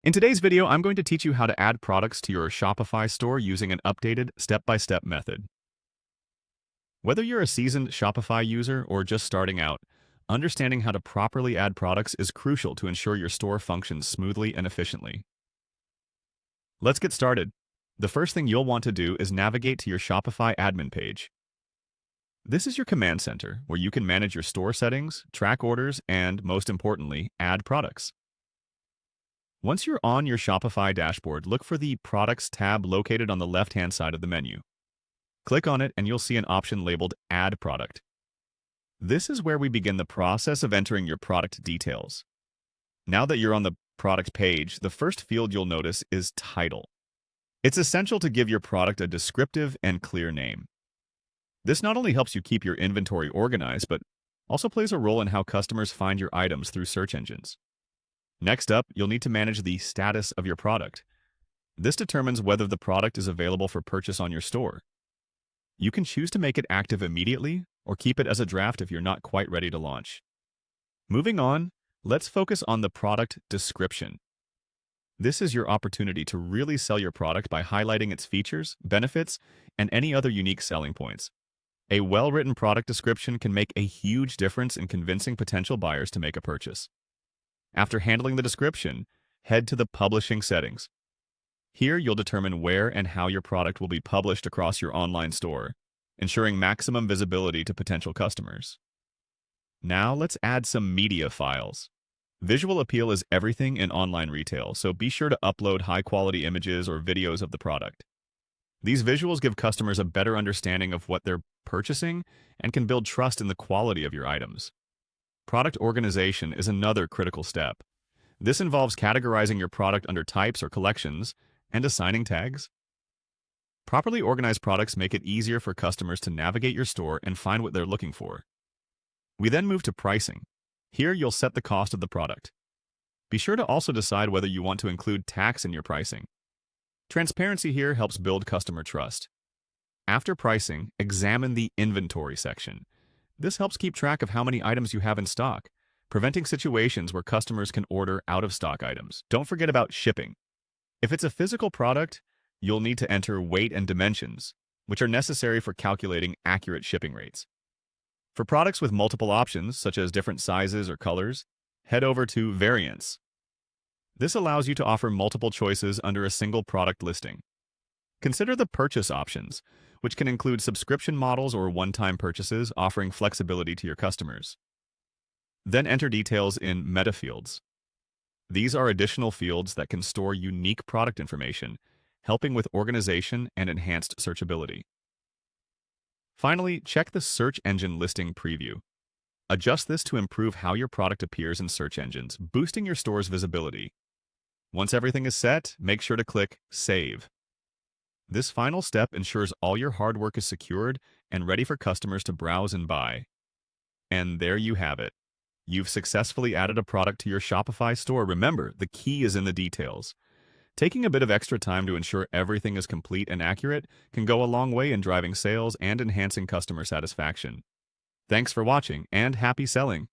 In today's video, I'm going to teach you how to add products to your Shopify store using an updated step-by-step method. Whether you're a seasoned Shopify user or just starting out, understanding how to properly add products is crucial to ensure your store functions smoothly and efficiently. Let's get started. The first thing you'll want to do is navigate to your Shopify admin page. This is your command center, where you can manage your store settings, track orders, and, most importantly, add products. Once you're on your Shopify dashboard, look for the Products tab located on the left-hand side of the menu. Click on it and you'll see an option labeled Add Product. This is where we begin the process of entering your product details. Now that you're on the product page, the first field you'll notice is Title. It's essential to give your product a descriptive and clear name. This not only helps you keep your inventory organized, but also plays a role in how customers find your items through search engines. Next up, you'll need to manage the status of your product. This determines whether the product is available for purchase on your store. You can choose to make it active immediately or keep it as a draft if you're not quite ready to launch. Moving on, let's focus on the product description. This is your opportunity to really sell your product by highlighting its features, benefits, and any other unique selling points. A well-written product description can make a huge difference in convincing potential buyers to make a purchase. After handling the description, head to the publishing settings. Here you'll determine where and how your product will be published across your online store, ensuring maximum visibility to potential customers. Now let's add some media files. Visual appeal is everything in online retail, so be sure to upload high-quality images or videos of the product. These visuals give customers a better understanding of what they're purchasing and can build trust in the quality of your items. Product organization is another critical step. This involves categorizing your product under types or collections and assigning tags. Properly organized products make it easier for customers to navigate your store and find what they're looking for. We then move to pricing. Here you'll set the cost of the product. Be sure to also decide whether you want to include tax in your pricing. Transparency here helps build customer trust. After pricing, examine the inventory section. This helps keep track of how many items you have in stock, preventing situations where customers can order out-of-stock items. Don't forget about shipping. If it's a physical product, you'll need to enter weight and dimensions, which are necessary for calculating accurate shipping rates. For products with multiple options, such as different sizes or colors, head over to Variants. This allows you to offer multiple choices under a single product listing. Consider the purchase options, which can include subscription models or one-time purchases, offering flexibility to your customers. Then enter details in meta fields. These are additional fields that can store unique product information, helping with organization and enhanced searchability. Finally, check the search engine listing preview. Adjust this to improve how your product appears in search engines, boosting your store's visibility. Once everything is set, make sure to click Save. This final step ensures all your hard work is secured and ready for customers to browse and buy. And there you have it. You've successfully added a product to your Shopify store. Remember, the key is in the details. Taking a bit of extra time to ensure everything is complete and accurate can go a long way in driving sales and enhancing customer satisfaction. Thanks for watching, and happy selling!